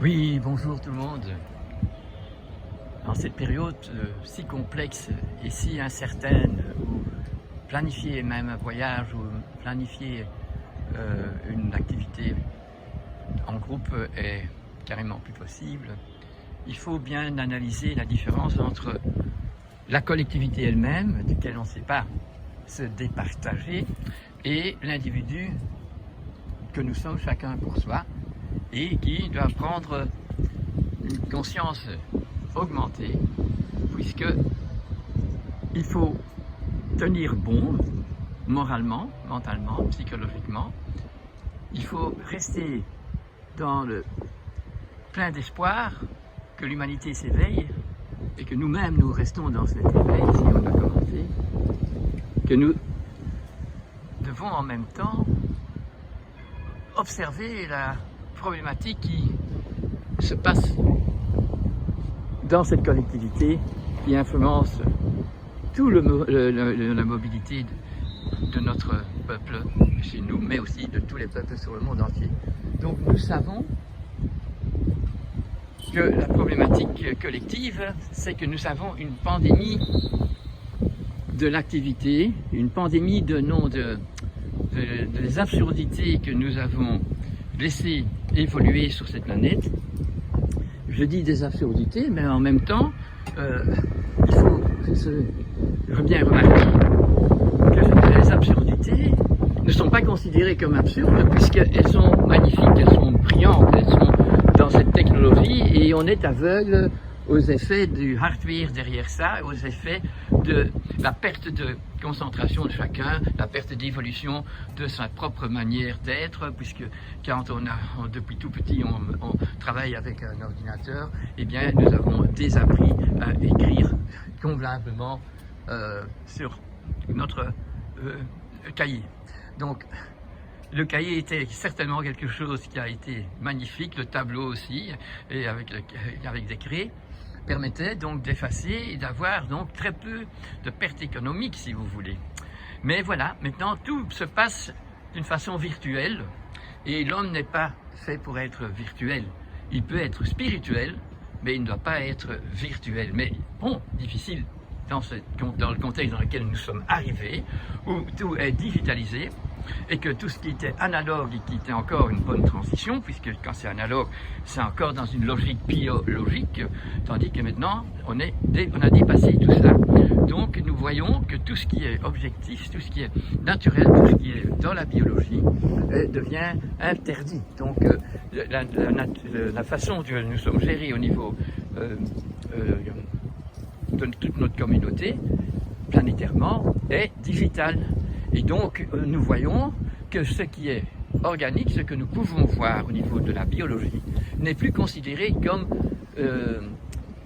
Oui, bonjour tout le monde. En cette période si complexe et si incertaine, où planifier même un voyage ou planifier une activité en groupe est carrément plus possible, il faut bien analyser la différence entre la collectivité elle-même, duquel on ne sait pas se départager, et l'individu que nous sommes chacun pour soi, et qui doit prendre une conscience augmentée, puisque il faut tenir bon moralement, mentalement, psychologiquement. Il faut rester dans le plein d'espoir que l'humanité s'éveille et que nous-mêmes nous restons dans cet éveil, si on a commencé, que nous devons en même temps observer la problématique qui se passe dans cette collectivité, qui influence toute la mobilité de notre peuple chez nous, mais aussi de tous les peuples sur le monde entier. Donc nous savons que la problématique collective, c'est que nous avons une pandémie de l'activité, une pandémie des absurdités que nous avons laissées évoluer sur cette planète. Je dis des absurdités, mais en même temps, il faut bien remarquer que les absurdités ne sont pas considérées comme absurdes, puisqu'elles sont magnifiques, elles sont brillantes, elles sont dans cette technologie, et on est aveugle aux effets du hardware derrière ça, aux effets de la perte de concentration de chacun, la perte d'évolution de sa propre manière d'être, puisque quand depuis tout petit on travaille avec un ordinateur, eh bien nous avons désappris à écrire convenablement sur notre cahier. Donc le cahier était certainement quelque chose qui a été magnifique, le tableau aussi, et avec des craies, permettait donc d'effacer et d'avoir donc très peu de pertes économiques, si vous voulez. Mais voilà, maintenant tout se passe d'une façon virtuelle, et l'homme n'est pas fait pour être virtuel. Il peut être spirituel, mais il ne doit pas être virtuel. Mais bon, difficile dans le contexte dans lequel nous sommes arrivés, où tout est digitalisé, et que tout ce qui était analogue et qui était encore une bonne transition, puisque quand c'est analogue, c'est encore dans une logique biologique, tandis que maintenant, on a dépassé tout ça. Donc nous voyons que tout ce qui est objectif, tout ce qui est naturel, tout ce qui est dans la biologie, devient interdit. Donc la façon dont nous sommes gérés au niveau de toute notre communauté, planétairement, est digitale. Et donc, nous voyons que ce qui est organique, ce que nous pouvons voir au niveau de la biologie, n'est plus considéré comme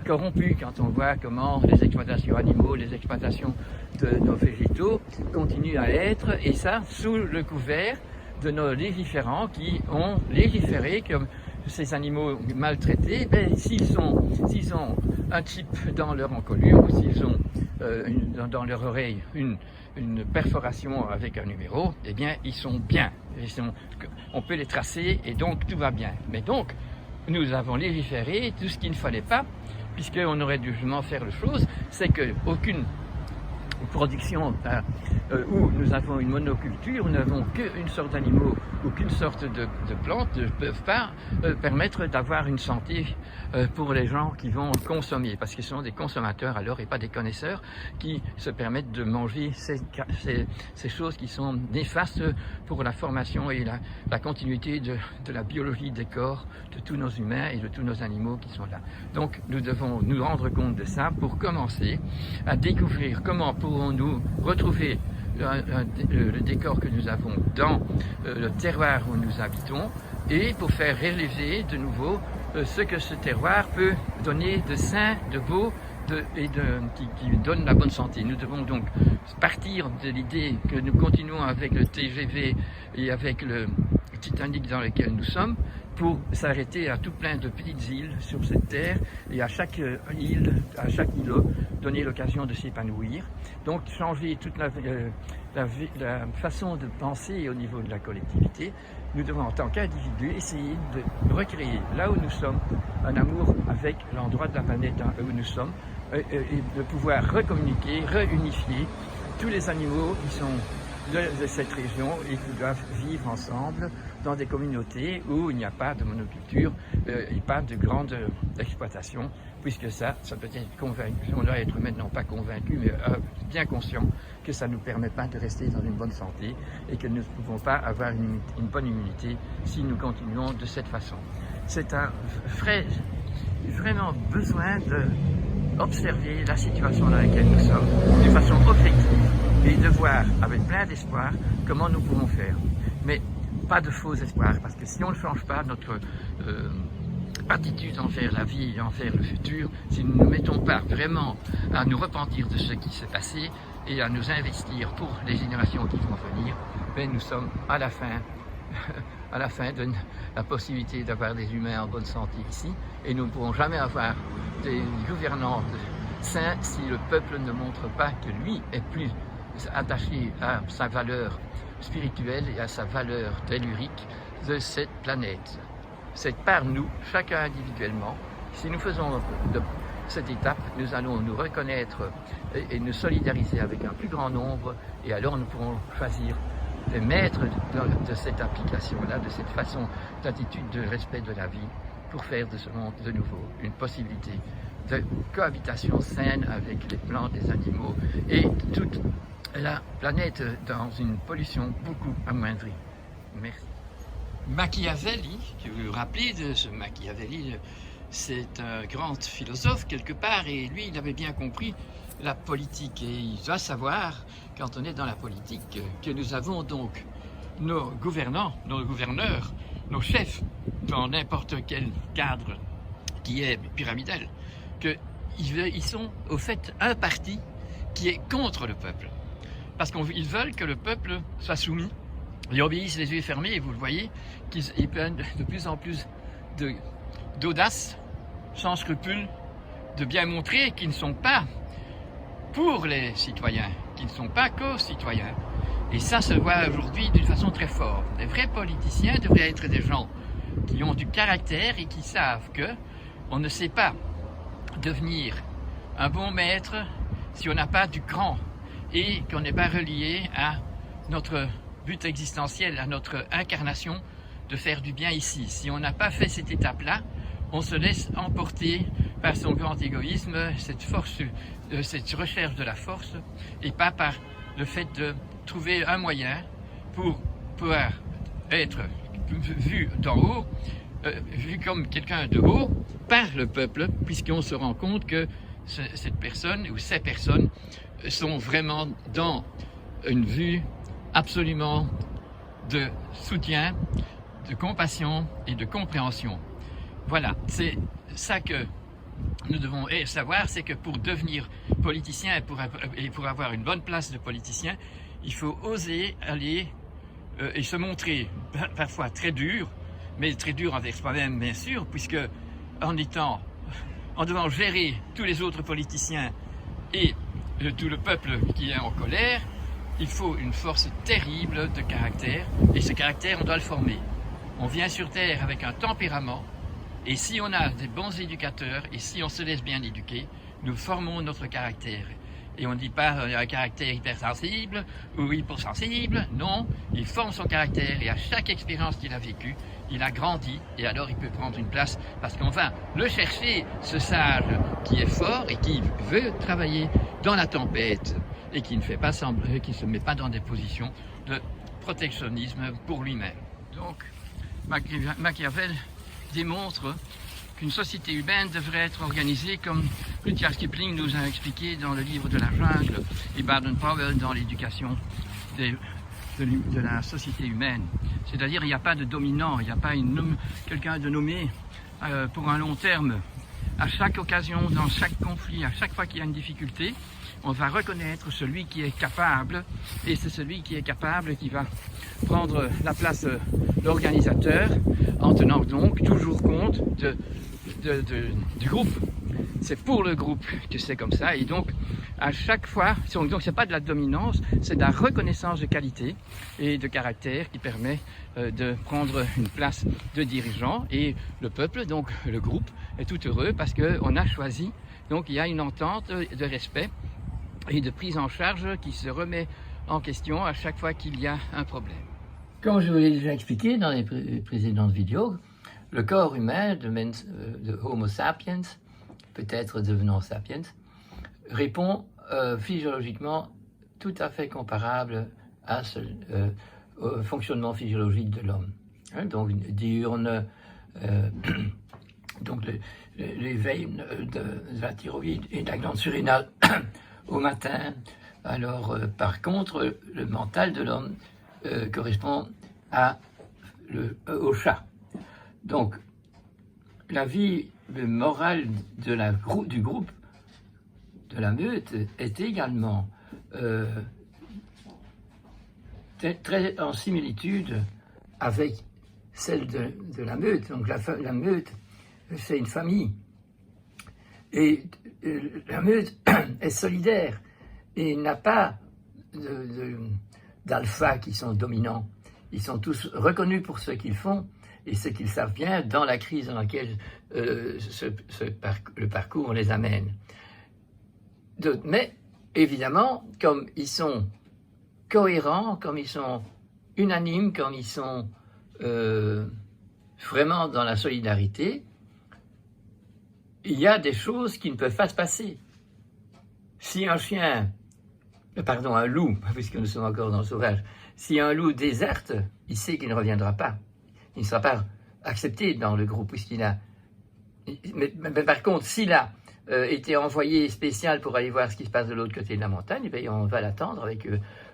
corrompu quand on voit comment les exploitations animaux, les exploitations de nos végétaux continuent à être, et ça sous le couvert de nos légiférants qui ont légiféré comme ces animaux maltraités, ben, s'ils ont un chip dans leur encolure ou s'ils ont dans leur oreille une perforation avec un numéro, eh bien ils sont bien, on peut les tracer et donc tout va bien. Mais donc nous avons légiféré tout ce qu'il ne fallait pas, puisqu'on aurait dû justement faire la chose, c'est qu'aucune production où nous avons une monoculture, nous n'avons qu'une sorte d'animaux ou qu'une sorte de plantes ne peuvent pas permettre d'avoir une santé pour les gens qui vont consommer, parce qu'ils sont des consommateurs alors et pas des connaisseurs qui se permettent de manger ces choses qui sont néfastes pour la formation et la continuité de la biologie des corps de tous nos humains et de tous nos animaux qui sont là. Donc nous devons nous rendre compte de ça pour commencer à découvrir comment pourrons-nous retrouver le décor que nous avons dans le terroir où nous habitons, et pour faire réaliser de nouveau ce que ce terroir peut donner de sain, de beau qui donne la bonne santé. Nous devons donc partir de l'idée que nous continuons avec le TGV et avec le Titanic dans lequel nous sommes, pour s'arrêter à tout plein de petites îles sur cette terre et à chaque île, à chaque îlot, donner l'occasion de s'épanouir. Donc changer toute la façon de penser au niveau de la collectivité. Nous devons en tant qu'individus essayer de recréer là où nous sommes un amour avec l'endroit de la planète où nous sommes et de pouvoir recommuniquer, réunifier tous les animaux qui sont de cette région et qui doivent vivre ensemble dans des communautés où il n'y a pas de monoculture et pas de grande exploitation, puisque ça peut être convaincu, on doit être maintenant pas convaincu, mais bien conscient que ça ne nous permet pas de rester dans une bonne santé et que nous ne pouvons pas avoir une bonne immunité si nous continuons de cette façon. C'est un vraiment besoin d'observer la situation dans laquelle nous sommes de façon objective et de voir avec plein d'espoir comment nous pouvons faire. Mais pas de faux espoirs, parce que si on ne change pas notre attitude envers la vie et envers le futur, si nous ne nous mettons pas vraiment à nous repentir de ce qui s'est passé et à nous investir pour les générations qui vont venir, ben nous sommes à la fin de la possibilité d'avoir des humains en bonne santé ici, et nous ne pourrons jamais avoir des gouvernants sains si le peuple ne montre pas que lui est plus attaché à sa valeur spirituelle et à sa valeur tellurique de cette planète. C'est par nous, chacun individuellement, si nous faisons de cette étape, nous allons nous reconnaître et nous solidariser avec un plus grand nombre, et alors nous pourrons choisir les maîtres de cette application-là, de cette façon d'attitude de respect de la vie, pour faire de ce monde de nouveau une possibilité de cohabitation saine avec les plantes, les animaux et toute la planète dans une pollution beaucoup amoindrie. Merci. Machiavelli, que vous vous rappelez de ce Machiavelli, c'est un grand philosophe quelque part, et lui il avait bien compris la politique, et il doit savoir, quand on est dans la politique, que nous avons donc nos gouvernants, nos gouverneurs, nos chefs dans n'importe quel cadre qui est pyramidal, qu'ils sont au fait un parti qui est contre le peuple. Parce qu'ils veulent que le peuple soit soumis, ils obéissent les yeux fermés, et vous le voyez, qu'ils prennent de plus en plus d'audace, sans scrupule, de bien montrer qu'ils ne sont pas pour les citoyens, qu'ils ne sont pas co-citoyens. Et ça se voit aujourd'hui d'une façon très forte. Les vrais politiciens devraient être des gens qui ont du caractère et qui savent que on ne sait pas devenir un bon maître si on n'a pas du cran et qu'on n'est pas relié à notre but existentiel, à notre incarnation de faire du bien ici. Si on n'a pas fait cette étape-là, on se laisse emporter par son grand égoïsme, cette force, cette recherche de la force, et pas par le fait de trouver un moyen pour pouvoir être vu d'en haut, vu comme quelqu'un de haut par le peuple, puisqu'on se rend compte que cette personne ou ces personnes sont vraiment dans une vue absolument de soutien, de compassion et de compréhension. Voilà, c'est ça que nous devons savoir, c'est que pour devenir politicien et pour avoir une bonne place de politicien, il faut oser aller et se montrer parfois très dur, mais très dur envers soi-même bien sûr, puisque en devant gérer tous les autres politiciens et tout le peuple qui est en colère, il faut une force terrible de caractère, et ce caractère on doit le former. On vient sur terre avec un tempérament, et si on a des bons éducateurs, et si on se laisse bien éduquer, nous formons notre caractère. Et on ne dit pas un caractère hypersensible ou hypersensible, non, il forme son caractère, et à chaque expérience qu'il a vécue, il a grandi, et alors il peut prendre une place, parce qu'on va le chercher, ce sage qui est fort et qui veut travailler dans la tempête, et qui ne fait pas semblant, qui ne se met pas dans des positions de protectionnisme pour lui-même. Donc, Machiavel démontre qu'une société humaine devrait être organisée comme Rudyard Kipling nous a expliqué dans le livre de la jungle et Baden-Powell dans l'éducation de la société humaine. C'est-à-dire il n'y a pas de dominant, il n'y a pas quelqu'un de nommé pour un long terme à chaque occasion, dans chaque conflit, à chaque fois qu'il y a une difficulté, on va reconnaître celui qui est capable, et c'est celui qui est capable qui va prendre la place de l'organisateur, en tenant donc toujours compte du groupe. C'est pour le groupe que c'est comme ça, et donc à chaque fois, donc c'est pas de la dominance, c'est de la reconnaissance de qualité et de caractère qui permet de prendre une place de dirigeant, et le peuple, donc le groupe, est tout heureux parce qu'on a choisi, donc il y a une entente de respect et de prise en charge qui se remet en question à chaque fois qu'il y a un problème. Comme je vous l'ai déjà expliqué dans les précédentes vidéos, le corps humain de Homo sapiens, peut-être devenant sapiens, répond physiologiquement tout à fait comparable au fonctionnement physiologique de l'homme. Hein, donc diurne, donc les veines de la thyroïde et de la glande surrénale au matin. Alors par contre, le mental de l'homme correspond au chat. Donc la vie morale du groupe, de la meute, est également très en similitude avec celle de la meute. Donc la meute, c'est une famille. Et la meute est solidaire et n'a pas d'alpha qui sont dominants. Ils sont tous reconnus pour ce qu'ils font et ce qu'ils savent bien dans la crise dans laquelle le parcours les amène. Mais évidemment, comme ils sont cohérents, comme ils sont unanimes, comme ils sont vraiment dans la solidarité, il y a des choses qui ne peuvent pas se passer. Si un loup, puisque nous sommes encore dans le sauvage, si un loup déserte, il sait qu'il ne reviendra pas. Il ne sera pas accepté dans le groupe, puisqu'il a... Mais par contre, s'il a été envoyé spécial pour aller voir ce qui se passe de l'autre côté de la montagne, eh on va l'attendre avec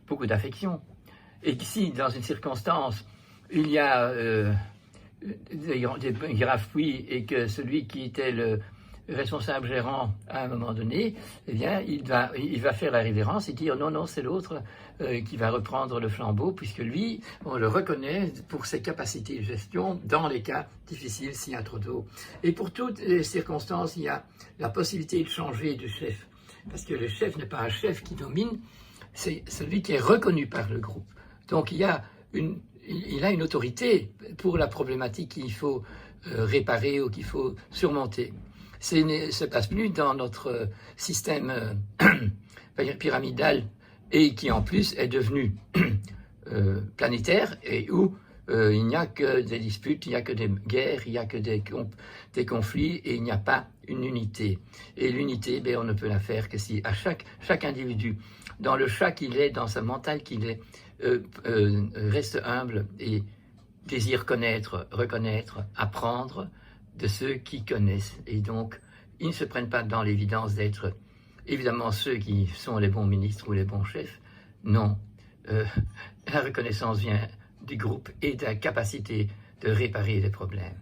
beaucoup d'affection. Et si, dans une circonstance, il y a des graves pluies et que celui qui était le responsable gérant à un moment donné, eh bien, il va faire la révérence et dire non, c'est l'autre qui va reprendre le flambeau, puisque lui, on le reconnaît pour ses capacités de gestion dans les cas difficiles s'il y a trop d'eau. Et pour toutes les circonstances, il y a la possibilité de changer de chef, parce que le chef n'est pas un chef qui domine, c'est celui qui est reconnu par le groupe. Donc il a une autorité pour la problématique qu'il faut réparer ou qu'il faut surmonter. Ça ne se passe plus dans notre système pyramidal et qui en plus est devenu planétaire et où il n'y a que des disputes, il n'y a que des guerres, il n'y a que des conflits et il n'y a pas une unité. Et l'unité, on ne peut la faire que si à chaque individu, dans le chat qu'il est, dans sa mental qu'il est, reste humble et désire connaître, reconnaître, apprendre de ceux qui connaissent. Et donc, ils ne se prennent pas dans l'évidence d'être, évidemment, ceux qui sont les bons ministres ou les bons chefs. Non. La reconnaissance vient du groupe et de la capacité de réparer les problèmes.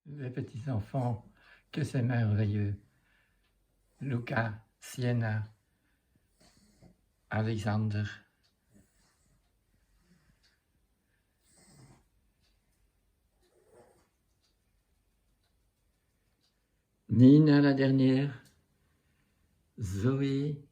Les petits enfants, que c'est merveilleux. Luca, Sienna, Alexander. Nina la dernière, Zoé,